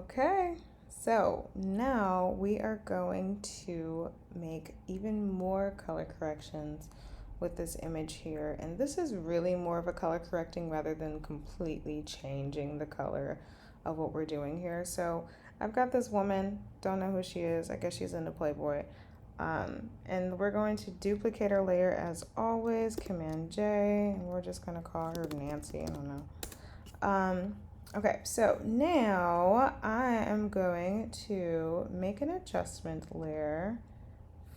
Okay, so now we are going to make even more color corrections with this image here. And this is really more of a color correcting rather than completely changing the color of what we're doing here. So I've got this woman, don't know who she is. I guess she's into Playboy. And we're going to duplicate our layer as always, Command J, and we're just gonna call her Nancy, I don't know. Okay, so now I am going to make an adjustment layer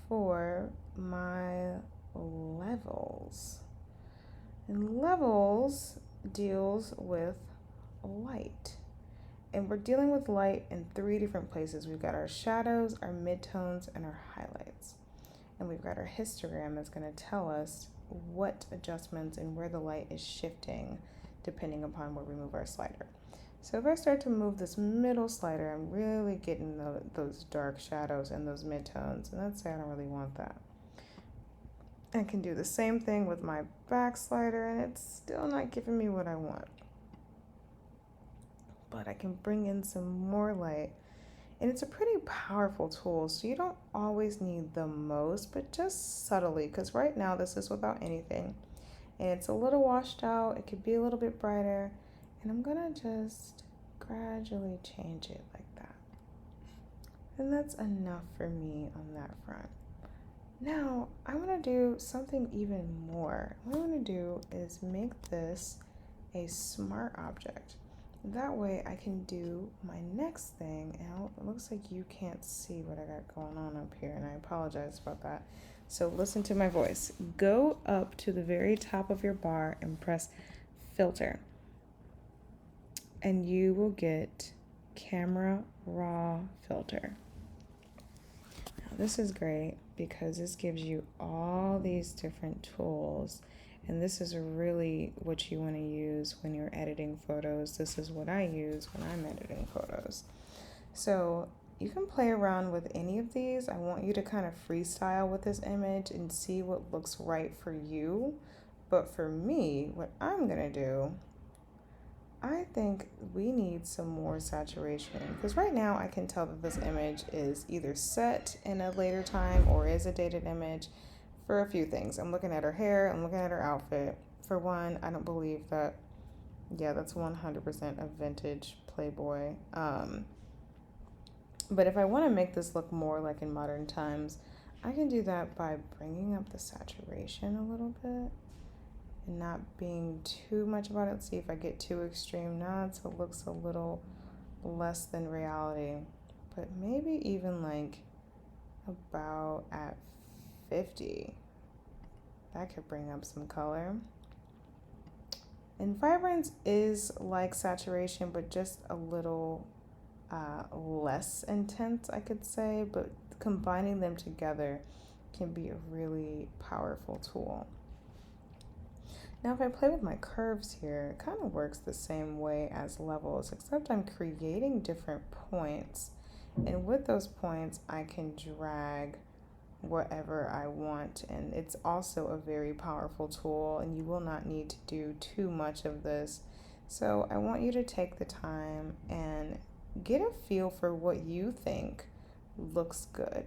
for my levels. And levels deals with light. And we're dealing with light in three different places. We've got our shadows, our midtones, and our highlights. And we've got our histogram that's going to tell us what adjustments and where the light is shifting depending upon where we move our slider. So if I start to move this middle slider, I'm really getting those dark shadows and those midtones, and let's say I don't really want that. I can do the same thing with my back slider, and it's still not giving me what I want. But I can bring in some more light, and it's a pretty powerful tool, so you don't always need the most, but just subtly, because right now this is without anything. And it's a little washed out, it could be a little bit brighter, and I'm gonna just gradually change it like that. And that's enough for me on that front. Now, I wanna do something even more. What I wanna do is make this a smart object. That way I can do my next thing, and it looks like you can't see what I got going on up here, and I apologize about that. So listen to my voice. Go up to the very top of your bar and press filter. And you will get camera raw filter. Now this is great because this gives you all these different tools, and this is really what you want to use when you're editing photos. This is what I use when I'm editing photos. So you can play around with any of these. I want you to kind of freestyle with this image and see what looks right for you. But for me, what I'm gonna do, I think we need some more saturation, because right now I can tell that this image is either set in a later time or is a dated image for a few things. I'm looking at her hair, I'm looking at her outfit. For one, I don't believe that, yeah, that's 100% a vintage Playboy. But if I want to make this look more like in modern times, I can do that by bringing up the saturation a little bit and not being too much about it. Let's see if I get too extreme nods, so it looks a little less than reality. But maybe even like about at 50. That could bring up some color. And vibrance is like saturation, but just a little less intense, I could say, but combining them together can be a really powerful tool. Now, if I play with my curves here, it kind of works the same way as levels, except I'm creating different points. And with those points, I can drag whatever I want. And it's also a very powerful tool, and you will not need to do too much of this. So I want you to take the time and get a feel for what you think looks good.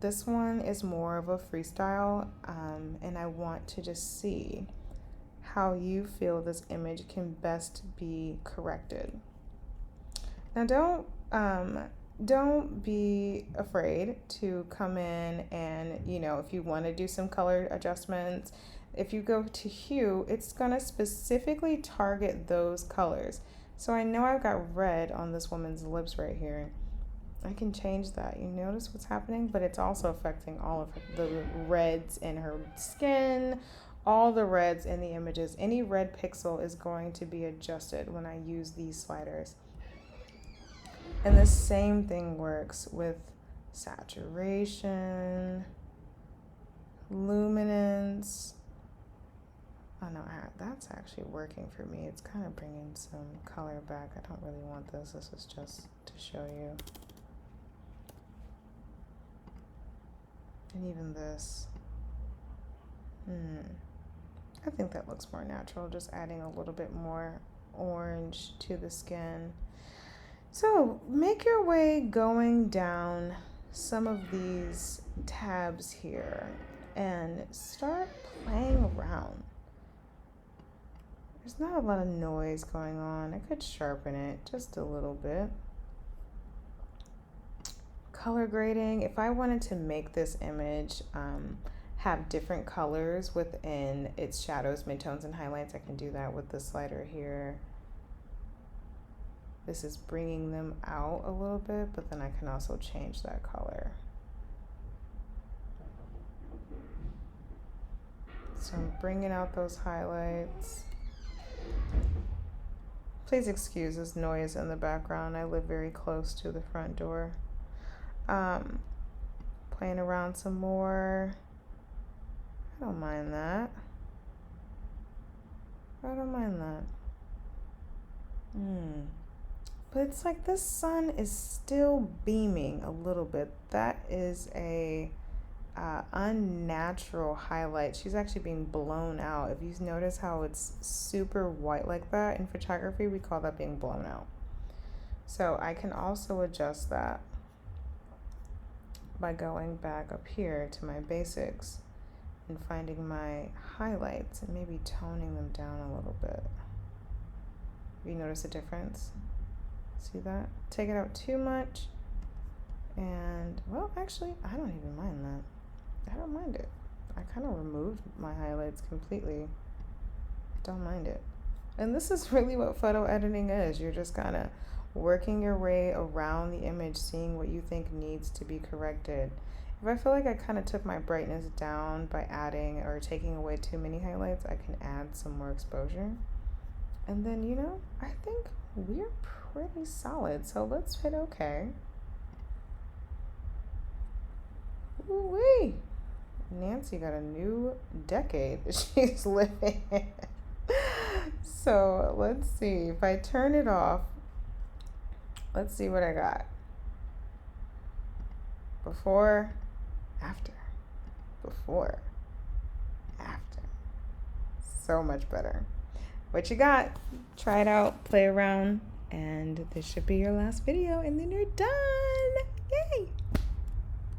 This one is more of a freestyle, and I want to just see how you feel this image can best be corrected. Now, don't be afraid to come in and, if you want to do some color adjustments, if you go to hue, it's going to specifically target those colors. So I know I've got red on this woman's lips right here. I can change that. You notice what's happening? But it's also affecting all of the reds in her skin, all the reds in the images. Any red pixel is going to be adjusted when I use these sliders. And the same thing works with saturation, luminance. Oh no, that's actually working for me. It's kind of bringing some color back. I don't really want this. This is just to show you. And even this. I think that looks more natural, just adding a little bit more orange to the skin. So make your way going down some of these tabs here and start playing around. There's not a lot of noise going on. I could sharpen it just a little bit. Color grading, if I wanted to make this image have different colors within its shadows, midtones, and highlights, I can do that with the slider here. This is bringing them out a little bit, but then I can also change that color. So I'm bringing out those highlights. Please excuse this noise in the background. I live very close to the front door. Playing around some more. I don't mind that. I don't mind that. But it's like this sun is still beaming a little bit. That is a unnatural highlight. She's actually being blown out. If you notice how it's super white like that in photography, we call that being blown out. So I can also adjust that by going back up here to my basics and finding my highlights and maybe toning them down a little bit. You notice a difference? See that? Take it out too much, and well, actually, I don't even mind that. I don't mind it. I kind of removed my highlights completely. Don't mind it. And this is really what photo editing is. You're just kind of working your way around the image, seeing what you think needs to be corrected. If I feel like I kind of took my brightness down by adding or taking away too many highlights, I can add some more exposure. And then, you know, I think we're pretty solid. So let's hit OK. Ooh-wee. Nancy got a new decade that she's living in. So let's see. If I turn it off, let's see what I got. Before, after. Before, after. So much better. What you got? Try it out, play around, and this should be your last video, and then you're done.